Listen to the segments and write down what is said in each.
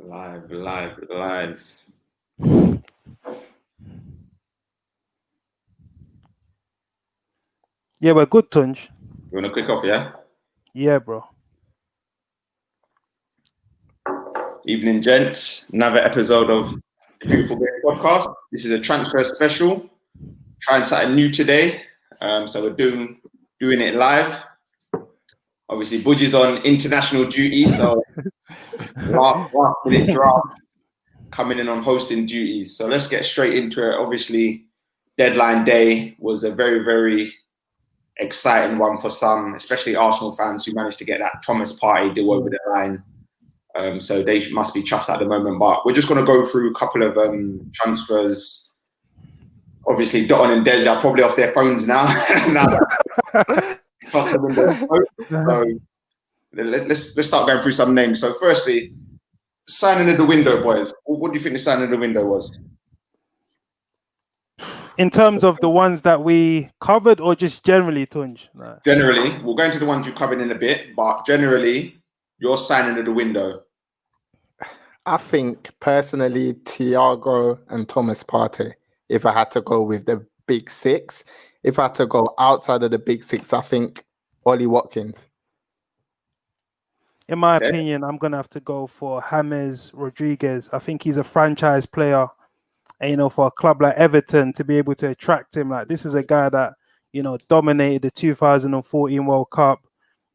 Live. Yeah, we're good, Tunj. You want to kick off, yeah? Yeah, bro. Evening, gents. Another episode of the Beautiful Game Podcast. This is a transfer special. Trying something new today. So we're doing it live. Obviously, Budgie's on international duty, so last minute draft coming in on hosting duties. So let's get straight into it. Obviously, deadline day was a very, very exciting one for some, especially Arsenal fans who managed to get that Thomas Partey deal over the line. So they must be chuffed at the moment. But we're just going to go through a couple of transfers. Obviously, Dotton and Dej are probably off their phones now. So let's start going through some names. So firstly, signing of the window, boys. What do you think the signing of the window was? In terms of the ones that we covered, or just generally, Tunj? No. Generally, we'll go into the ones you covered in a bit, but generally, your signing of the window. I think personally, Thiago and Thomas Partey. If I had to go with the big six, if I had to go outside of the big six, I think Ollie Watkins. In my opinion, I'm gonna have to go for James Rodriguez. I think he's a franchise player. And, for a club like Everton to be able to attract him, like this is a guy that, dominated the 2014 World Cup.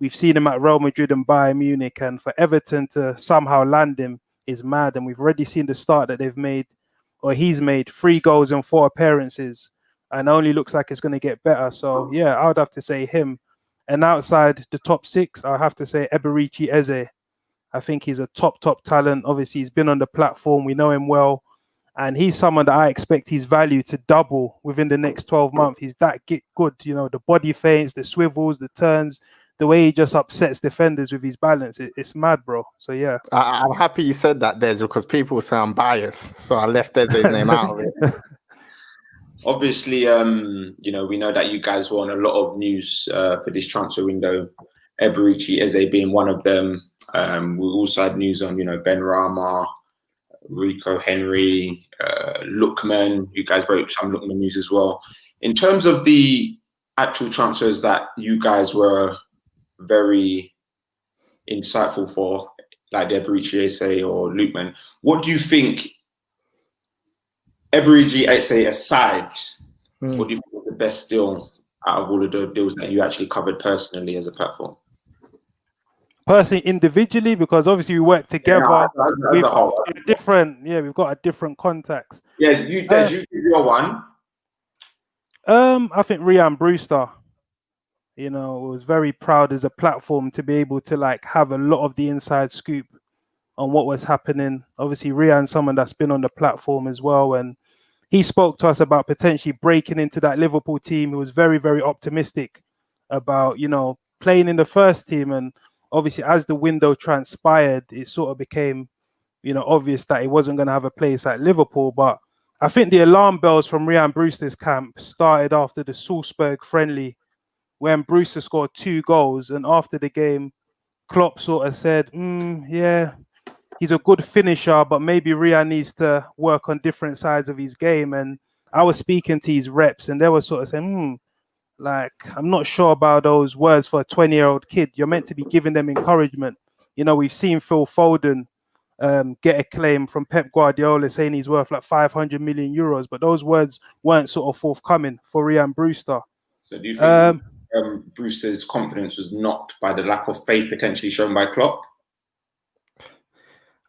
We've seen him at Real Madrid and Bayern Munich, and for Everton to somehow land him is mad. And we've already seen the start that they've made, or he's made 3 goals in 4 appearances, and only looks like it's going to get better. So yeah, I would have to say him. And outside the top 6, I have to say Eberechi Eze. I think he's a top talent. Obviously, he's been on the platform. We know him well. And he's someone that I expect his value to double within the next 12 months. He's that good, the body feints, the swivels, the turns, the way he just upsets defenders with his balance. It's mad, bro. So, yeah. I'm happy you said that, Des, because people say I'm biased. So I left De's name out of it. Obviously, we know that you guys were on a lot of news for this transfer window. Eberechi Eze being one of them. We also had news on, Ben Rama, Rico Henry, Lookman. You guys wrote some Lookman news as well. In terms of the actual transfers that you guys were very insightful for, like the Eberechi Eze or Lookman, what do you think, Eberechi Eze aside, what do you think was the best deal out of all of the deals that you actually covered personally as a platform? Personally, individually, because obviously we work together. We've got a different contacts. Yeah, you did your one. I think Rhian Brewster, was very proud as a platform to be able to have a lot of the inside scoop on what was happening. Obviously, Rhian's someone that's been on the platform as well, and he spoke to us about potentially breaking into that Liverpool team. He was very, very optimistic about, playing in the first team. And obviously, as the window transpired, it sort of became, obvious that he wasn't going to have a place at Liverpool. But I think the alarm bells from Rhian Brewster's camp started after the Salzburg friendly, when Brewster scored 2 goals. And after the game, Klopp sort of said, yeah, he's a good finisher, but maybe Rhian needs to work on different sides of his game. And I was speaking to his reps, and they were sort of saying, I'm not sure about those words for a 20-year-old kid. You're meant to be giving them encouragement. We've seen Phil Foden get a claim from Pep Guardiola saying he's worth 500 million euros, but those words weren't sort of forthcoming for Rhian Brewster. So do you think Brewster's confidence was knocked by the lack of faith potentially shown by Klopp?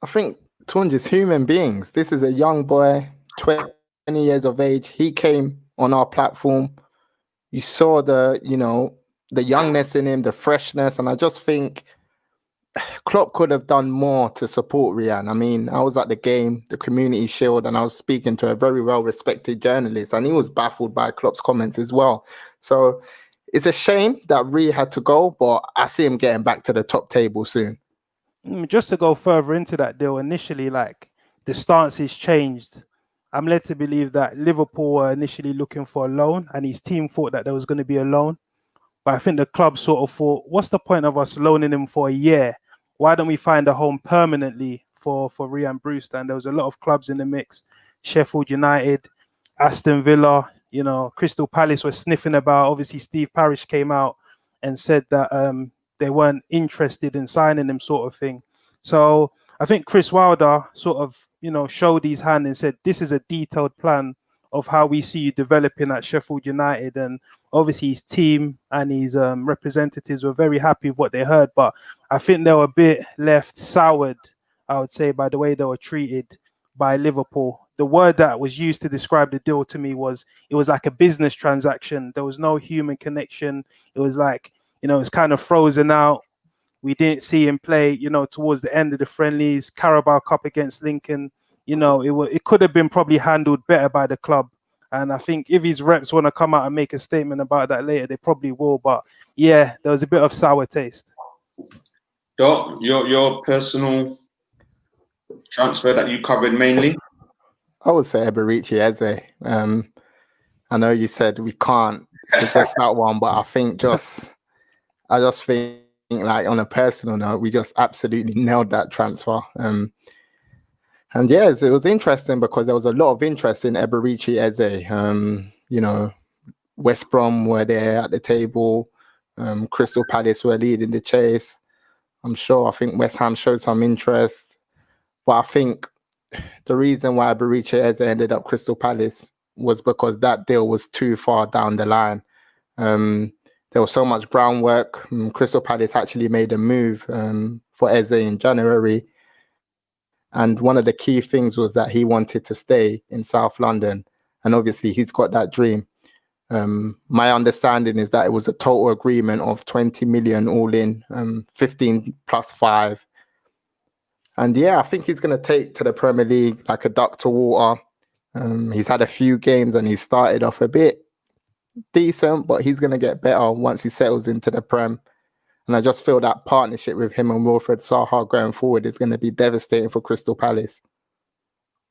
I think Tunj is human beings. This is a young boy, 20 years of age. He came on our platform. You saw the youngness in him, the freshness, and I just think Klopp could have done more to support Rhian. I mean, I was at the game, the Community Shield, and I was speaking to a very well-respected journalist, and he was baffled by Klopp's comments as well. So it's a shame that Rhian had to go, but I see him getting back to the top table soon. Just to go further into that deal, initially, the stances changed. I'm led to believe that Liverpool were initially looking for a loan, and his team thought that there was going to be a loan. But I think the club sort of thought, what's the point of us loaning him for a year? Why don't we find a home permanently for Rhian Brewster, and there was a lot of clubs in the mix. Sheffield United, Aston Villa, Crystal Palace were sniffing about. Obviously, Steve Parish came out and said that they weren't interested in signing him, sort of thing. So I think Chris Wilder sort of, showed his hand and said, this is a detailed plan of how we see you developing at Sheffield United. And obviously his team and his representatives were very happy with what they heard. But I think they were a bit left soured, I would say, by the way they were treated by Liverpool. The word that was used to describe the deal to me was it was like a business transaction. There was no human connection. It was like, it's kind of frozen out. We didn't see him play, towards the end of the friendlies, Carabao Cup against Lincoln. It could have been probably handled better by the club. And I think if his reps want to come out and make a statement about that later, they probably will. But yeah, there was a bit of sour taste. Doc, your personal transfer that you covered mainly? I would say Eberici Eze. I know you said we can't suggest that one, but I just think like on a personal note, we just absolutely nailed that transfer. And yes, it was interesting because there was a lot of interest in Eberici Eze. West Brom were there at the table. Crystal Palace were leading the chase. I think West Ham showed some interest. But I think the reason why Eberici Eze ended up Crystal Palace was because that deal was too far down the line. There was so much groundwork. Crystal Palace actually made a move for Eze in January. And one of the key things was that he wanted to stay in South London. And obviously he's got that dream. My understanding is that it was a total agreement of 20 million all in, 15 plus 5. And yeah, I think he's going to take to the Premier League like a duck to water. He's had a few games and he started off a bit decent, but he's going to get better once he settles into the Prem. And I just feel that partnership with him and Wilfred Zaha going forward is going to be devastating for Crystal Palace.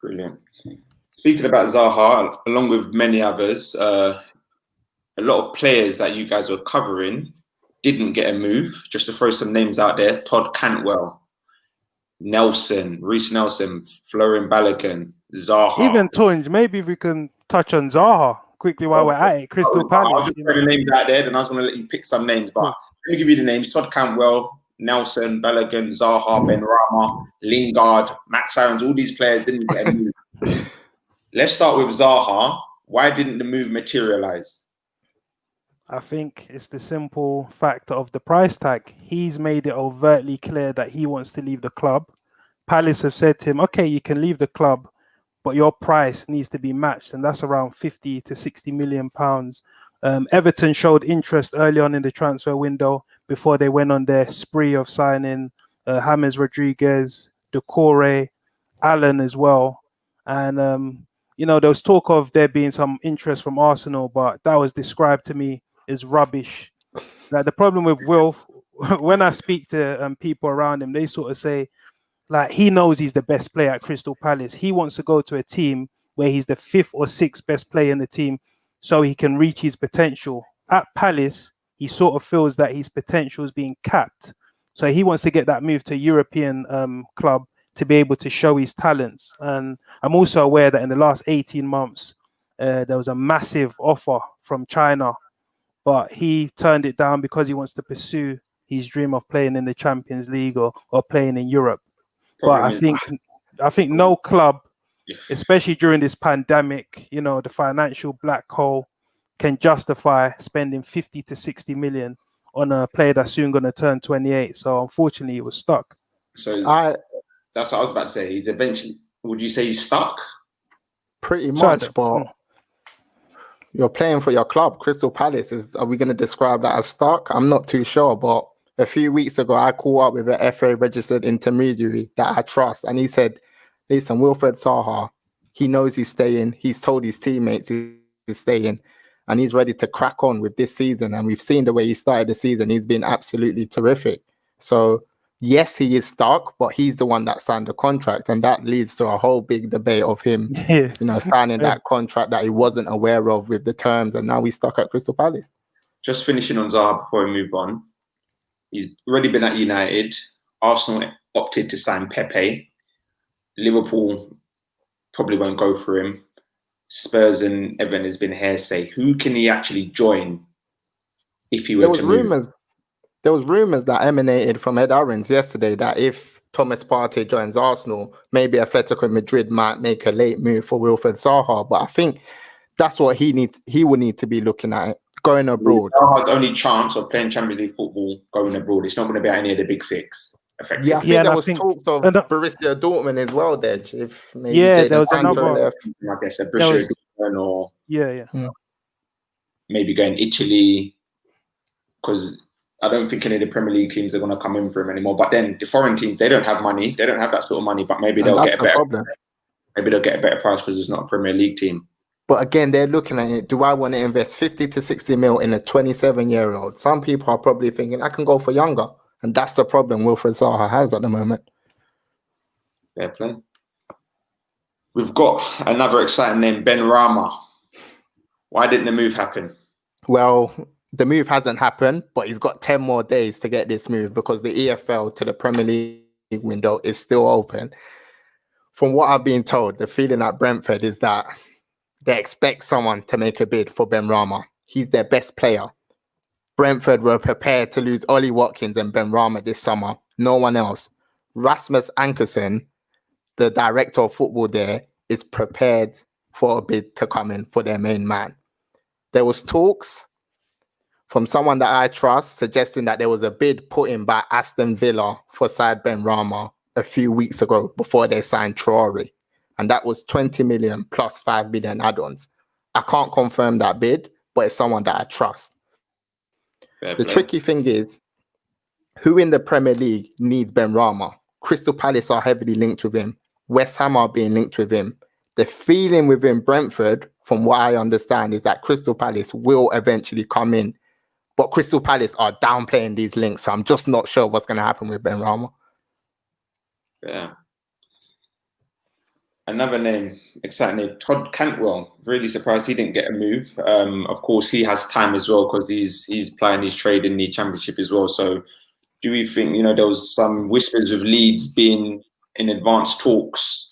Brilliant. Speaking about Zaha, along with many others, a lot of players that you guys were covering didn't get a move. Just to throw some names out there: Todd Cantwell, Nelson, Reece Nelson, Florian Balogun, Zaha. Even Tunj, maybe if we can touch on Zaha quickly while we're at it. Crystal Palace. I was just throwing the names out there, then I was going to let you pick some names. But let me give you the names: Todd Cantwell, Nelson, Balogun, Zaha, Benrahma, Lingard, Max Aarons. All these players didn't get a move. Let's start with Zaha. Why didn't the move materialize? I think it's the simple factor of the price tag. He's made it overtly clear that he wants to leave the club. Palace have said to him, okay, you can leave the club, but your price needs to be matched, and that's around 50 to 60 million pounds. Everton showed interest early on in the transfer window before they went on their spree of signing James Rodriguez, Doucouré, Allen as well. And, there was talk of there being some interest from Arsenal, but that was described to me as rubbish. Like, the problem with Wilf, when I speak to people around him, they sort of say, like, he knows he's the best player at Crystal Palace. He wants to go to a team where he's the 5th or 6th best player in the team so he can reach his potential. At Palace, he sort of feels that his potential is being capped. So he wants to get that move to a European club to be able to show his talents. And I'm also aware that in the last 18 months, there was a massive offer from China, but he turned it down because he wants to pursue his dream of playing in the Champions League or playing in Europe. But I think no club, especially during this pandemic, the financial black hole, can justify spending 50 to 60 million on a player that's soon going to turn 28. So unfortunately, it was stuck. So that's what I was about to say. He's eventually, would you say he's stuck? Pretty much, but you're playing for your club. Crystal Palace, are we going to describe that as stuck? I'm not too sure, but a few weeks ago, I called up with an FA registered intermediary that I trust, and he said, listen, Wilfred Zaha, he knows he's staying. He's told his teammates he's staying, and he's ready to crack on with this season. And we've seen the way he started the season. He's been absolutely terrific. So yes, he is stuck, but he's the one that signed the contract, and that leads to a whole big debate of him, signing that contract that he wasn't aware of with the terms, and now he's stuck at Crystal Palace. Just finishing on Zaha before we move on. He's already been at United. Arsenal opted to sign Pepe. Liverpool probably won't go for him. Spurs and Everton has been hearsay. Who can he actually join if he were to move? There was rumours that emanated from Ed Aarons yesterday that if Thomas Partey joins Arsenal, maybe Atletico Madrid might make a late move for Wilfred Zaha. But I think that's what he would need to be looking at, going abroad. Zaha's only chance of playing Champions League football going abroad. It's not going to be any of the big six, effectively. Yeah, I think there was talks of Borussia Dortmund as well, Dej. If maybe there was Sancho another. left. I guess a Borussia Dortmund or maybe going Italy, because I don't think any of the Premier League teams are going to come in for him anymore. But then the foreign teams, they don't have money. They don't have that sort of money. But maybe they'll get a better problem. Maybe they'll get a better price because it's not a Premier League team. But again, they're looking at it. Do I want to invest 50 to 60 mil in a 27-year-old? Some people are probably thinking I can go for younger, and that's the problem Wilfred Zaha has at the moment. Fair play. We've got another exciting name, Ben Rama. Why didn't the move happen? Well, the move hasn't happened, but he's got 10 more days to get this move because the EFL to the Premier League window is still open. From what I've been told, the feeling at Brentford is that they expect someone to make a bid for Ben Rama. He's their best player. Brentford were prepared to lose Ollie Watkins and Ben Rama this summer. No one else. Rasmus Ankersen, the director of football there, is prepared for a bid to come in for their main man. There was talks from someone that I trust suggesting that there was a bid put in by Aston Villa for Saad Ben Rama a few weeks ago before they signed Traore. And that was 20 million plus 5 million add-ons. I can't confirm that bid, but it's someone that I trust. The tricky thing is, who in the Premier League needs Ben Rama? Crystal Palace are heavily linked with him. West Ham are being linked with him. The feeling within Brentford, from what I understand, is that Crystal Palace will eventually come in. But Crystal Palace are downplaying these links, so I'm just not sure what's going to happen with Ben Rama. Yeah. Another name, exciting name, Todd Cantwell. Really surprised he didn't get a move. Of course, he has time as well because he's playing his trade in the Championship as well. So do we think, there was some whispers of Leeds being in advanced talks?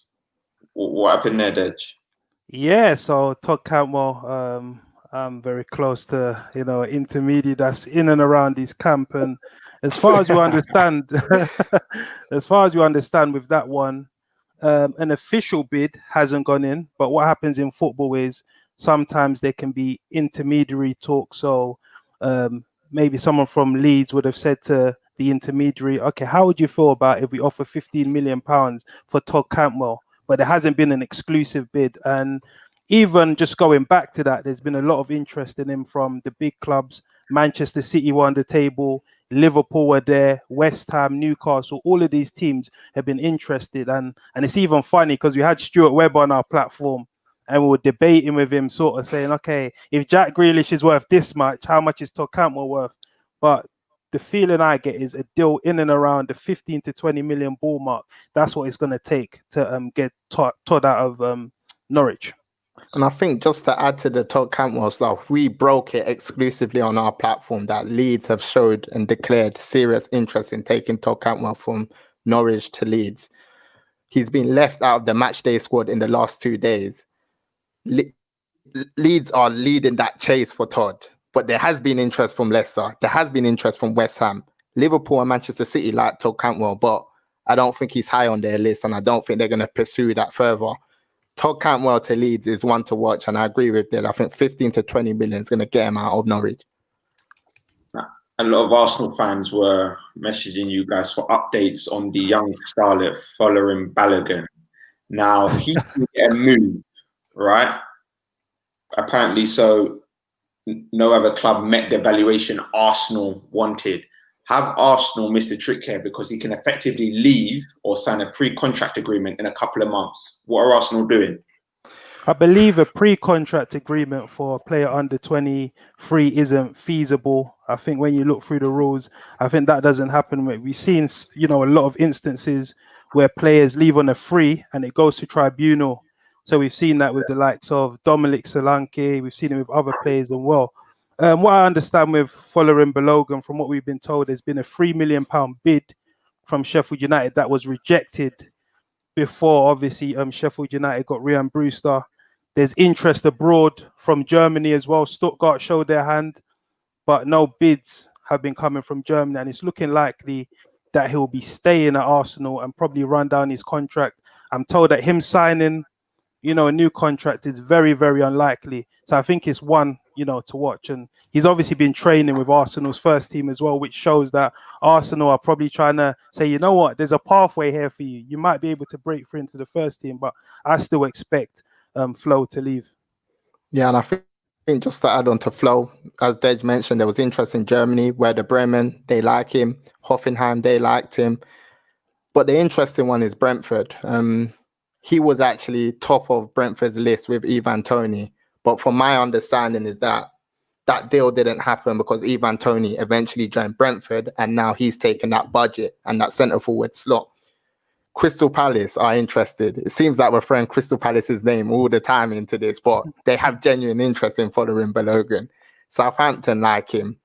What happened there, Dej? Yeah, so Todd Cantwell, I'm very close to, intermediate that's in and around his camp. And as far as you understand, with that one, an official bid hasn't gone in, but what happens in football is sometimes there can be intermediary talks. So maybe someone from Leeds would have said to the intermediary, okay, how would you feel about if we offer £15 million for Todd Cantwell? But there hasn't been an exclusive bid. And even just going back to that, there's been a lot of interest in him from the big clubs. Manchester City were on the table, Liverpool were there, West Ham, Newcastle, all of these teams have been interested. And it's even funny because we had Stuart Webber on our platform and we were debating with him, sort of saying, okay, if Jack Grealish is worth this much, how much is Todd Cantwell worth? But the feeling I get is a deal in and around the 15 to 20 million ball mark. That's what it's going to take to get Todd out of Norwich. And I think just to add to the Todd Cantwell stuff, we broke it exclusively on our platform that Leeds have showed and declared serious interest in taking Todd Cantwell from Norwich to Leeds. He's been left out of the matchday squad in the last 2 days. Leeds are leading that chase for Todd, but there has been interest from Leicester. There has been interest from West Ham. Liverpool and Manchester City like Todd Cantwell, but I don't think he's high on their list, and I don't think they're going to pursue that further. Todd Cantwell to Leeds is one to watch, and I agree with that. I think 15 to 20 million is going to get him out of Norwich. A lot of Arsenal fans were messaging you guys for updates on the young starlet following Balogun. Now, he can get a move, right? Apparently, so no other club met the valuation Arsenal wanted. Have Arsenal missed a trick here because he can effectively leave or sign a pre-contract agreement in a couple of months? What are Arsenal doing? I believe a pre-contract agreement for a player under 23 isn't feasible. I think when you look through the rules, I think that doesn't happen. We've seen, a lot of instances where players leave on a free and it goes to tribunal. So we've seen that with the likes of Dominic Solanke. We've seen it with other players as well. What I understand with following Balogun, from what we've been told, there's been a £3 million bid from Sheffield United that was rejected before obviously Sheffield United got Rhian Brewster. There's interest abroad from Germany as well. Stuttgart showed their hand, but no bids have been coming from Germany, and it's looking likely that he'll be staying at Arsenal and probably run down his contract. I'm told that him signing, a new contract is very, very unlikely. So I think it's one, to watch. And he's obviously been training with Arsenal's first team as well, which shows that Arsenal are probably trying to say, you know what, there's a pathway here for you. You might be able to break through into the first team, but I still expect Flo to leave. Yeah, and I think just to add on to Flo, as Dej mentioned, there was interest in Germany, where the Bremen, they like him. Hoffenheim, they liked him. But the interesting one is Brentford. He was actually top of Brentford's list with Ivan Toney. But from my understanding is that deal didn't happen because Ivan Toney eventually joined Brentford, and now he's taken that budget and that centre-forward slot. Crystal Palace are interested. It seems like we're throwing Crystal Palace's name all the time into this, but they have genuine interest in following Balogun. Southampton like him.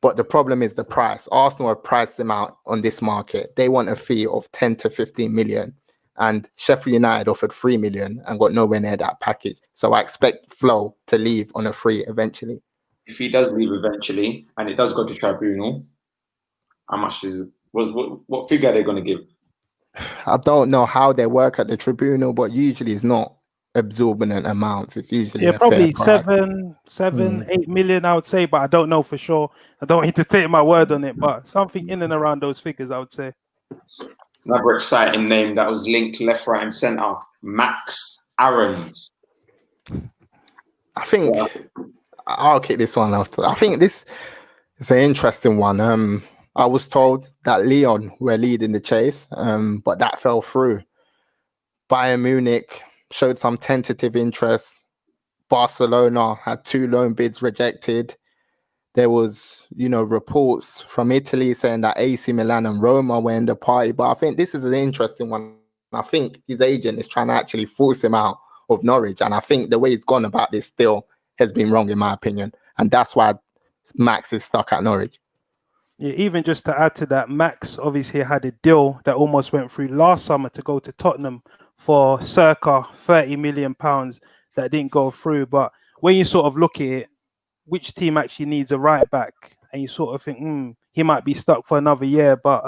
But the problem is the price. Arsenal have priced him out on this market. They want a fee of 10 to 15 million. And Sheffield United offered 3 million and got nowhere near that package. So I expect Flo to leave on a free eventually. If he does leave eventually, and it does go to tribunal, how much what figure are they going to give? I don't know how they work at the tribunal, but usually it's not exorbitant amounts. It's usually probably 8 million, I would say, but I don't know for sure. I don't need to take my word on it, but something in and around those figures, I would say. Another exciting name that was linked left, right, and centre: Max Aarons. I think I'll kick this one off. I think this is an interesting one. I was told that Lyon were leading the chase, but that fell through. Bayern Munich showed some tentative interest. Barcelona had 2 loan bids rejected. There was, reports from Italy saying that AC Milan and Roma were in the party. But I think this is an interesting one. I think his agent is trying to actually force him out of Norwich. And I think the way he's gone about this still has been wrong, in my opinion. And that's why Max is stuck at Norwich. Yeah, even just to add to that, Max obviously had a deal that almost went through last summer to go to Tottenham for circa £30 million that didn't go through. But when you sort of look at it, which team actually needs a right back? And you sort of think, he might be stuck for another year. But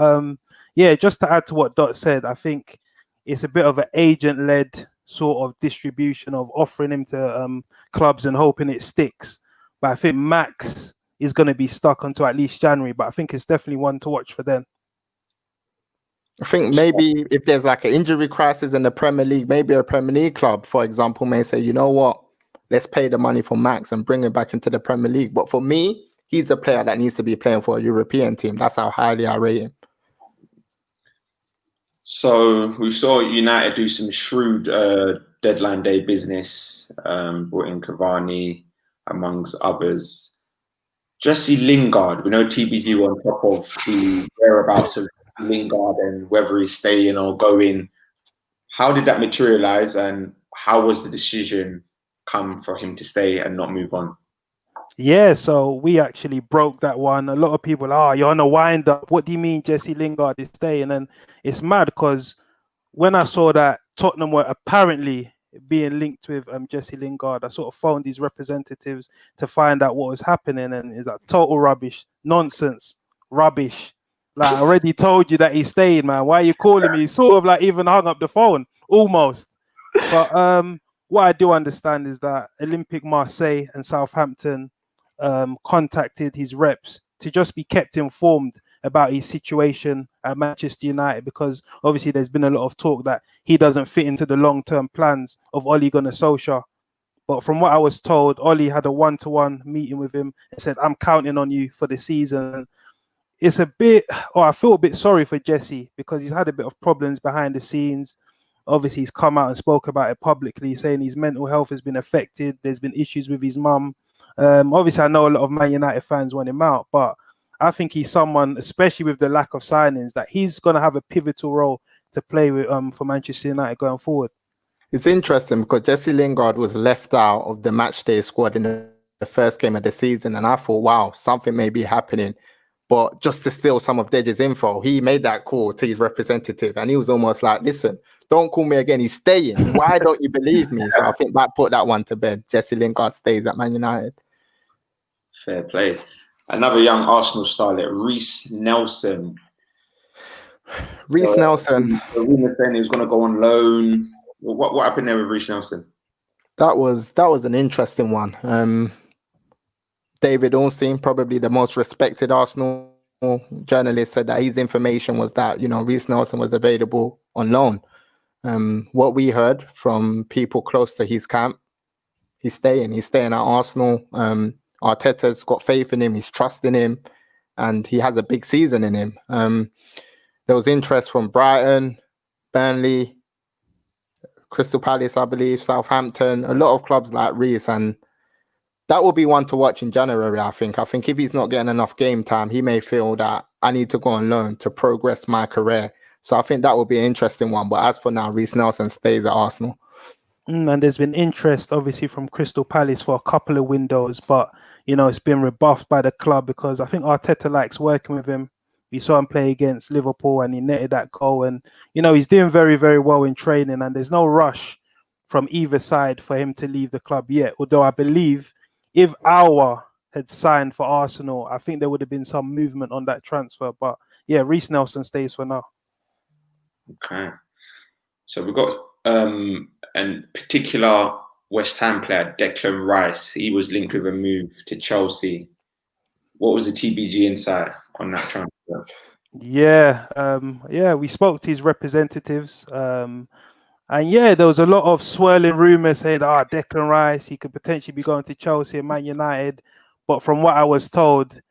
just to add to what Dot said, I think it's a bit of an agent-led sort of distribution of offering him to clubs and hoping it sticks. But I think Max is going to be stuck until at least January, but I think it's definitely one to watch for then. I think maybe if there's like an injury crisis in the Premier League, maybe a Premier League club, for example, may say, you know what, let's pay the money for Max and bring him back into the Premier League. But for me, he's a player that needs to be playing for a European team. That's how highly I rate him. So we saw United do some shrewd deadline day business, brought in Cavani, amongst others. Jesse Lingard, we know TBG were on top of the whereabouts of Lingard and whether he's staying or going. How did that materialize, and how was the decision come for him to stay and not move on? Yeah, so we actually broke that one. A lot of people, you're on a wind up. What do you mean Jesse Lingard is staying? And it's mad because when I saw that Tottenham were apparently being linked with Jesse Lingard, I sort of phoned these representatives to find out what was happening, and it's like total rubbish, nonsense, rubbish. Like, I already told you that he's staying, man. Why are you calling me? He sort of like even hung up the phone, almost. But what I do understand is that Olympique Marseille and Southampton contacted his reps to just be kept informed about his situation at Manchester United, because obviously there's been a lot of talk that he doesn't fit into the long-term plans of Ole Gunnar Solskjaer. But from what I was told, Ole had a one-to-one meeting with him and said, I'm counting on you for the season. It's I feel a bit sorry for Jesse because he's had a bit of problems behind the scenes. Obviously, he's come out and spoke about it publicly, saying his mental health has been affected. There's been issues with his mum. Obviously, I know a lot of Man United fans want him out, but I think he's someone, especially with the lack of signings, that he's going to have a pivotal role to play with for Manchester United going forward. It's interesting because Jesse Lingard was left out of the matchday squad in the first game of the season, and I thought, wow, something may be happening. But just to steal some of Dege's info, he made that call to his representative, and he was almost like, listen, don't call me again. He's staying. Why don't you believe me? So I think that put that one to bed. Jesse Lingard stays at Man United. Fair play. Another young Arsenal starlet, Rhys Nelson. Nelson. The rumor saying he was going to go on loan. What happened there with Rhys Nelson? That was an interesting one. David Ornstein, probably the most respected Arsenal journalist, said that his information was that, Rhys Nelson was available on loan. What we heard from people close to his camp, he's staying at Arsenal. Arteta's got faith in him, he's trusting him, and he has a big season in him. There was interest from Brighton, Burnley, Crystal Palace, I believe, Southampton, a lot of clubs like Rhys, and that will be one to watch in January, I think. I think if he's not getting enough game time, he may feel that I need to go on loan to progress my career. So I think that will be an interesting one. But as for now, Rhys Nelson stays at Arsenal. And there's been interest, obviously, from Crystal Palace for a couple of windows, but, it's been rebuffed by the club because I think Arteta likes working with him. We saw him play against Liverpool and he netted that goal. And, he's doing very, very well in training, and there's no rush from either side for him to leave the club yet. Although I believe if Aouar had signed for Arsenal, I think there would have been some movement on that transfer. But yeah, Rhys Nelson stays for now. Okay. So we've got a particular West Ham player, Declan Rice. He was linked with a move to Chelsea. What was the TBG insight on that transfer? Yeah, we spoke to his representatives. And yeah, there was a lot of swirling rumours saying, Declan Rice, he could potentially be going to Chelsea and Man United. But from what I was told,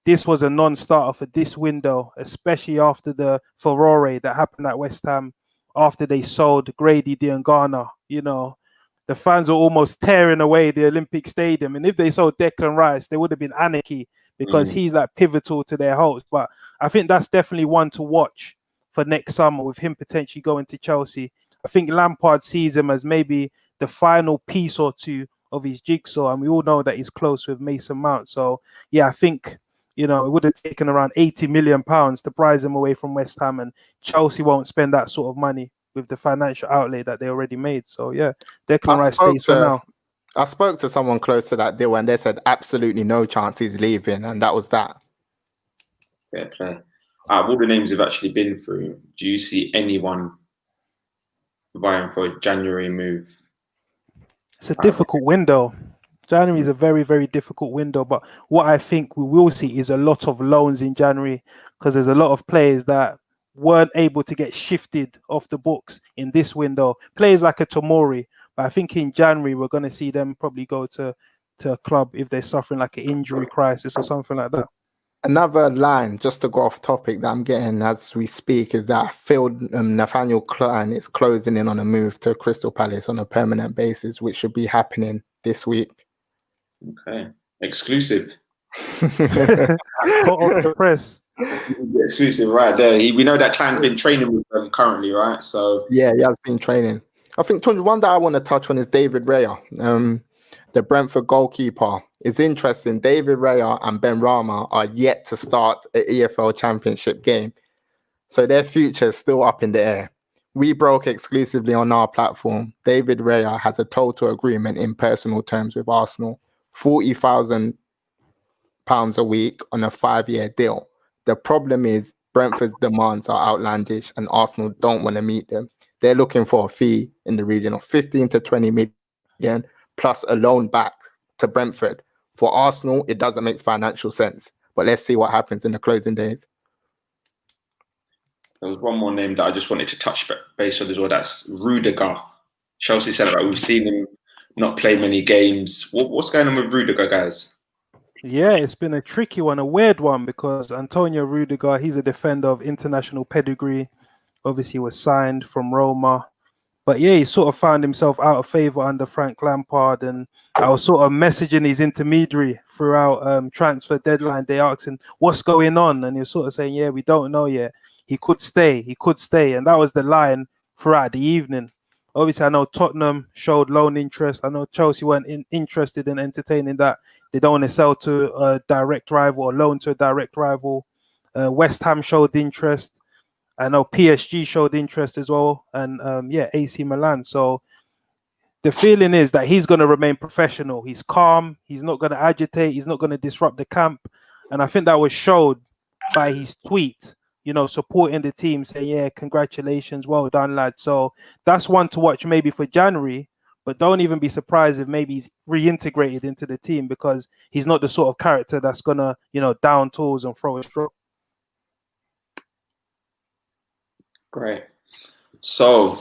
this was a non-starter for this window, especially after the furore that happened at West Ham, after they sold Grady Diangana. The fans were almost tearing away the Olympic Stadium. And if they sold Declan Rice, there would have been anarchy because he's like pivotal to their hopes. But I think that's definitely one to watch for next summer with him potentially going to Chelsea. I think Lampard sees him as maybe the final piece or two of his jigsaw, and we all know that he's close with Mason Mount. So yeah, I think it would have taken around £80 million to prize him away from West Ham, and Chelsea won't spend that sort of money with the financial outlay that they already made. So yeah, Declan Rice stays for now. I spoke to someone close to that deal, and they said absolutely no chance he's leaving, and that was that. Fair play. All the names have actually been through. Do you see anyone vying for a January move? It's a difficult window. January is a very, very difficult window. But what I think we will see is a lot of loans in January, because there's a lot of players that weren't able to get shifted off the books in this window. Players like a Tomori. But I think in January, we're going to see them probably go to a club if they're suffering like an injury crisis or something like that. Another line, just to go off topic, that I'm getting as we speak is that I feel Nathaniel Clyne is closing in on a move to Crystal Palace on a permanent basis, which should be happening this week. Okay. Exclusive. Hot off the press. Exclusive right there. We know that Clyne's been training with them currently, right? So yeah, he has been training. I think one that I want to touch on is David Raya, the Brentford goalkeeper. It's interesting. David Raya and Ben Rama are yet to start an EFL Championship game, so their future is still up in the air. We broke exclusively on our platform. David Raya has a total agreement in personal terms with Arsenal, £40,000 a week on a 5-year deal. The problem is Brentford's demands are outlandish and Arsenal don't want to meet them. They're looking for a fee in the region of 15 to 20 million plus a loan back to Brentford. For Arsenal, it doesn't make financial sense. But let's see what happens in the closing days. There was one more name that I just wanted to touch base on as well. That's Rudiger. Chelsea centre. We've seen him not play many games. What's going on with Rudiger, guys? Yeah, it's been a tricky one, a weird one, because Antonio Rudiger, he's a defender of international pedigree. Obviously was signed from Roma. But yeah, he sort of found himself out of favour under Frank Lampard, and I was sort of messaging his intermediary throughout transfer deadline day, asking what's going on, and he was sort of saying, yeah, we don't know yet. He could stay, and that was the line throughout the evening. Obviously, I know Tottenham showed loan interest. I know Chelsea weren't interested in entertaining that They don't want to sell to a direct rival or loan to a direct rival. West Ham showed interest. I know PSG showed interest as well, and AC Milan. So the feeling is that he's going to remain professional. He's calm. He's not going to agitate. He's not going to disrupt the camp. And I think that was showed by his tweet, supporting the team, saying, yeah, congratulations, well done, lad. So that's one to watch maybe for January, but don't even be surprised if maybe he's reintegrated into the team, because he's not the sort of character that's going to, down tools and throw a straw. Great. So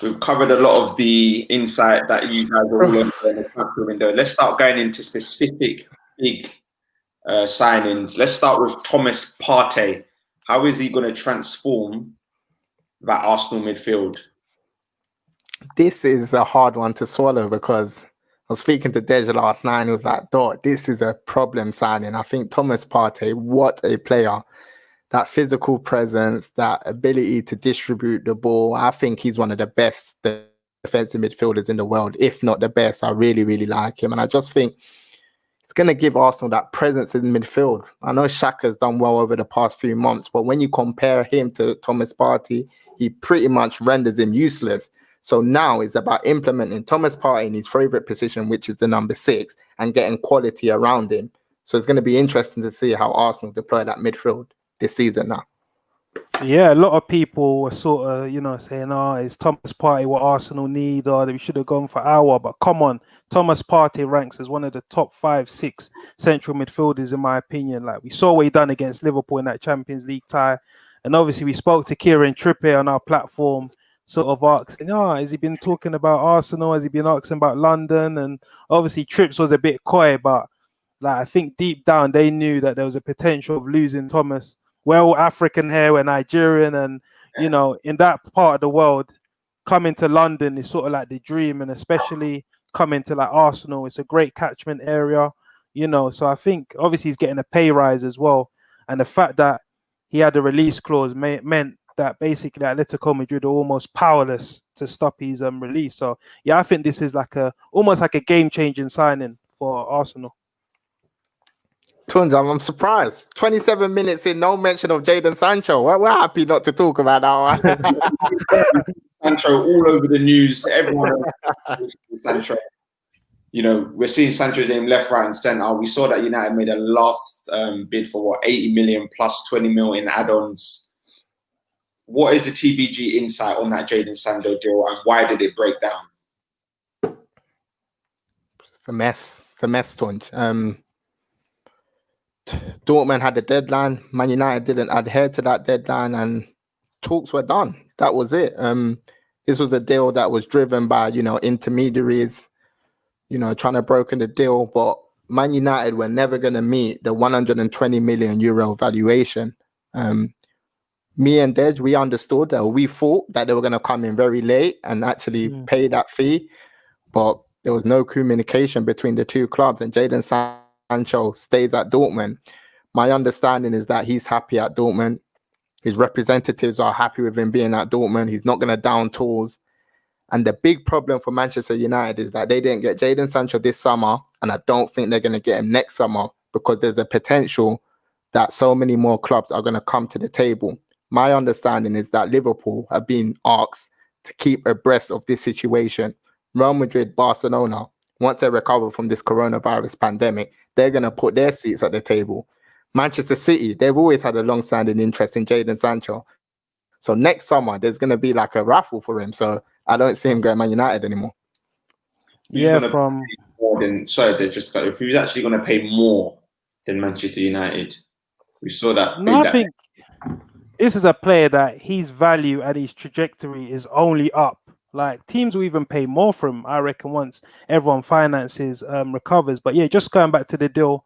we've covered a lot of the insight that you guys are all in the transfer window. Let's start going into specific big signings. Let's start with Thomas Partey. How is he going to transform that Arsenal midfield? This is a hard one to swallow, because I was speaking to Dej last night and he was like, Dot, this is a problem signing. I think Thomas Partey, what a player. That physical presence, that ability to distribute the ball. I think he's one of the best defensive midfielders in the world, if not the best. I really, really like him. And I just think it's going to give Arsenal that presence in midfield. I know Xhaka's done well over the past few months, but when you compare him to Thomas Partey, he pretty much renders him useless. So now it's about implementing Thomas Partey in his favourite position, which is the number 6, and getting quality around him. So it's going to be interesting to see how Arsenal deploy that midfield this season now. Yeah, a lot of people were sort of, saying, is Thomas Partey what Arsenal need, or we should have gone for Aouar. But come on, Thomas Partey ranks as one of the top 5-6 central midfielders, in my opinion. Like, we saw what he done against Liverpool in that Champions League tie. And obviously we spoke to Kieran Trippier on our platform, sort of asking, has he been talking about Arsenal? Has he been asking about London? And obviously Trips was a bit coy, but I think deep down they knew that there was a potential of losing Thomas. Well, African hair, we're Nigerian, and in that part of the world, coming to London is sort of like the dream, and especially coming to like Arsenal, it's a great catchment area, So I think obviously he's getting a pay rise as well, and the fact that he had a release clause meant that basically Atletico Madrid are almost powerless to stop his release. So yeah, I think this is almost like a game-changing signing for Arsenal. Tunj, I'm surprised. 27 minutes in, no mention of Jadon Sancho. We're happy not to talk about that one. Sancho all over the news. Everyone Sancho. We're seeing Sancho's name left, right, and centre. We saw that United made a last bid for 80 million plus 20 mil in add-ons. What is the TBG insight on that Jadon Sancho deal, and why did it break down? It's a mess. It's a mess, Tunj. Dortmund had a deadline. Man United didn't adhere to that deadline, and talks were done. That was it. This was a deal that was driven by, intermediaries, trying to broker the deal. But Man United were never going to meet the 120 million euro valuation. Me and Dej, we understood that. We thought that they were going to come in very late and actually pay that fee. But there was no communication between the two clubs, and Jadon Sancho stays at Dortmund. My understanding is that he's happy at Dortmund. His representatives are happy with him being at Dortmund. He's not going to down tools. And the big problem for Manchester United is that they didn't get Jadon Sancho this summer, and I don't think they're going to get him next summer, because there's a potential that so many more clubs are going to come to the table. My understanding is that Liverpool have been asked to keep abreast of this situation. Real Madrid, Barcelona, once they recover from this coronavirus pandemic, they're going to put their seats at the table. Manchester City, they've always had a long-standing interest in Jadon Sancho. So next summer, there's going to be like a raffle for him. So I don't see him going Man United anymore. If he was actually going to pay more than Manchester United, we saw that. I think this is a player that his value and his trajectory is only up. Like, teams will even pay more for him, I reckon, once everyone finances recovers. But yeah, just going back to the deal,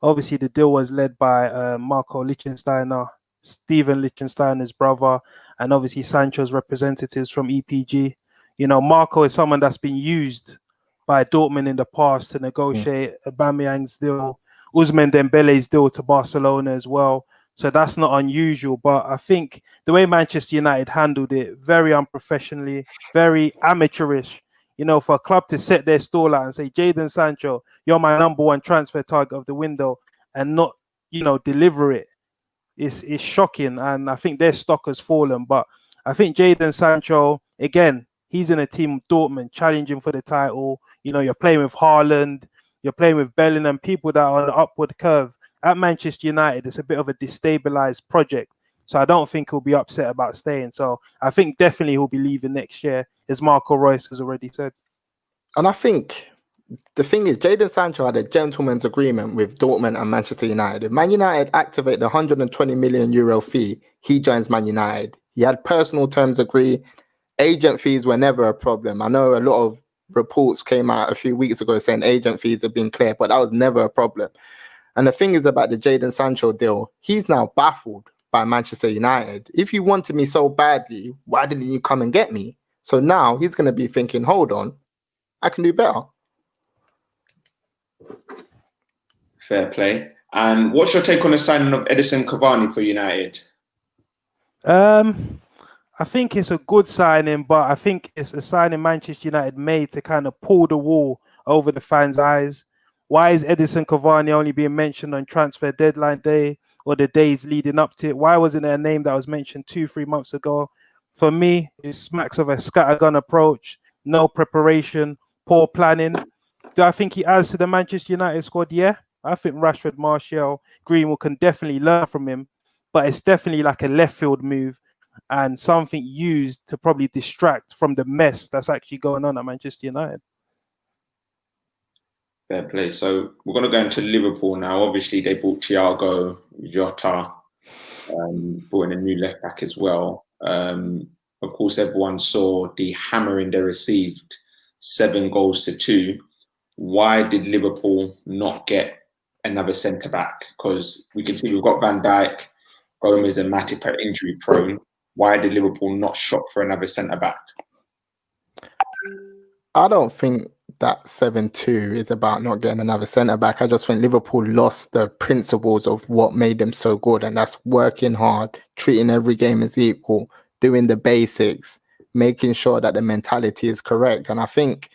obviously the deal was led by Marco Lichtensteiner, Steven Lichtensteiner's brother, and obviously Sancho's representatives from EPG. Marco is someone that's been used by Dortmund in the past to negotiate Aubameyang's deal, Ousmane Dembele's deal to Barcelona as well. So that's not unusual. But I think the way Manchester United handled it, very unprofessionally, very amateurish. for a club to set their stall out and say, Jadon Sancho, you're my number one transfer target of the window, and not, deliver it, is shocking. And I think their stock has fallen. But I think Jadon Sancho, again, he's in a team of Dortmund challenging for the title. You're playing with Haaland, you're playing with Bellingham, people that are on the upward curve. At Manchester United, it's a bit of a destabilized project. So I don't think he'll be upset about staying. So I think definitely he'll be leaving next year, as Marco Reus has already said. And I think the thing is, Jadon Sancho had a gentleman's agreement with Dortmund and Manchester United. If Man United activate the 120 million euro fee, he joins Man United. He had personal terms agreed. Agent fees were never a problem. I know a lot of reports came out a few weeks ago saying agent fees have been cleared, but that was never a problem. And the thing is about the Jadon Sancho deal, he's now baffled by Manchester United. If you wanted me so badly, why didn't you come and get me? So now he's going to be thinking, hold on, I can do better. Fair play. And what's your take on the signing of Edison Cavani for United? I think it's a good signing, but I think it's a signing Manchester United made to kind of pull the wool over the fans' eyes. Why is Edison Cavani only being mentioned on transfer deadline day or the days leading up to it? Why wasn't there a name that was mentioned 2-3 months ago? For me, it smacks of a scattergun approach, no preparation, poor planning. Do I think he adds to the Manchester United squad? Yeah. I think Rashford, Martial, Greenwood can definitely learn from him, but it's definitely like a left field move and something used to probably distract from the mess that's actually going on at Manchester United. Fair play. So we're going to go into Liverpool now. Obviously, they bought Thiago, Jota, brought in a new left back as well. Of course, everyone saw the hammering they received, 7-2. Why did Liverpool not get another centre back? Because we can see we've got Van Dijk, Gomez, and Matip are injury prone. Why did Liverpool not shop for another centre back? I don't think that 7-2 is about not getting another centre back. I just think Liverpool lost the principles of what made them so good, and that's working hard, treating every game as equal, doing the basics, making sure that the mentality is correct. And I think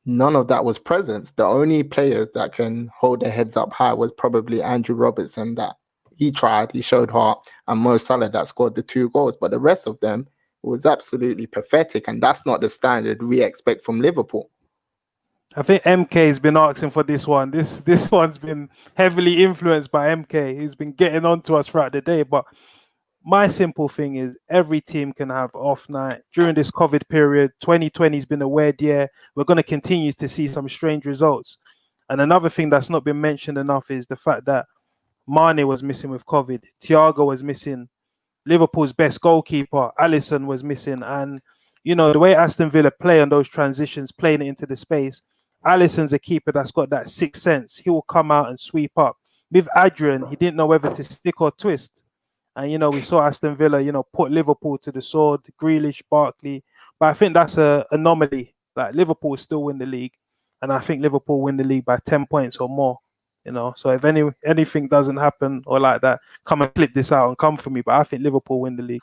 none of that was present. The only players that can hold their heads up high was probably Andrew Robertson, that he tried, he showed heart, and Mo Salah that scored the 2 goals. But the rest of them, it was absolutely pathetic, and that's not the standard we expect from Liverpool. I think MK has been asking for this one. This one's been heavily influenced by MK. He's been getting on to us throughout the day. But my simple thing is every team can have off night. During this COVID period, 2020 has been a weird year. We're going to continue to see some strange results. And another thing that's not been mentioned enough is the fact that Mane was missing with COVID. Thiago was missing. Liverpool's best goalkeeper, Alisson, was missing. And, the way Aston Villa play on those transitions, playing it into the space, Alisson's a keeper that's got that sixth sense. He will come out and sweep up. With Adrian, he didn't know whether to stick or twist. And, we saw Aston Villa, put Liverpool to the sword, Grealish, Barkley. But I think that's an anomaly. Like, Liverpool still win the league. And I think Liverpool win the league by 10 points or more. So if anything doesn't happen or like that, come and clip this out and come for me. But I think Liverpool win the league.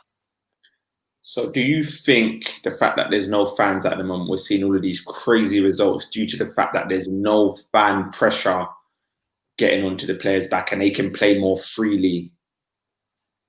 So do you think the fact that there's no fans at the moment, we're seeing all of these crazy results due to the fact that there's no fan pressure getting onto the players back and they can play more freely?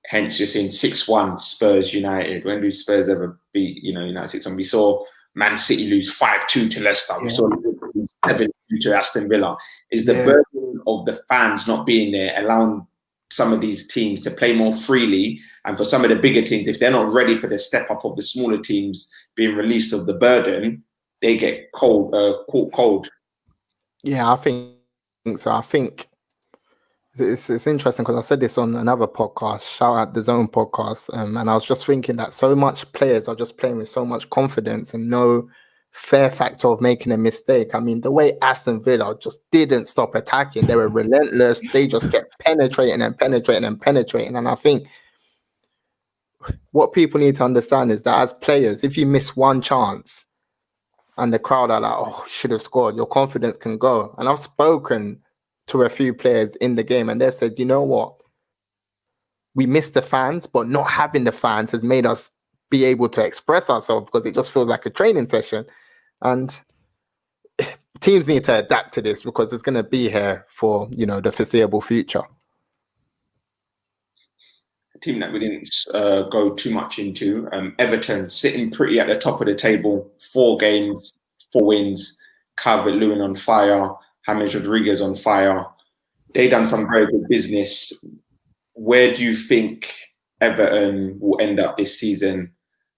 Hence, you're seeing 6-1 Spurs United. When do Spurs ever beat, United 6-1? We saw Man City lose 5-2 to Leicester. We saw Liverpool lose 7-2 to Aston Villa. Is the burden of the fans not being there allowing some of these teams to play more freely, and for some of the bigger teams, if they're not ready for the step up of the smaller teams being released of the burden, they get caught cold? Yeah, I think so. I think it's interesting because I said this on another podcast, shout out the Zone podcast, and I was just thinking that so much players are just playing with so much confidence and no fair factor of making a mistake. I mean, the way Aston Villa just didn't stop attacking, they were relentless. They just kept penetrating. And I think what people need to understand is that as players, if you miss one chance and the crowd are like, oh, you should have scored, your confidence can go. And I've spoken to a few players in the game and they've said, you know what? We miss the fans, but not having the fans has made us be able to express ourselves because it just feels like a training session. And teams need to adapt to this because it's going to be here for, the foreseeable future. A team that we didn't go too much into, Everton, sitting pretty at the top of the table, 4 games, 4 wins, Calvert-Lewin on fire, James Rodriguez on fire. They done some very good business. Where do you think Everton will end up this season,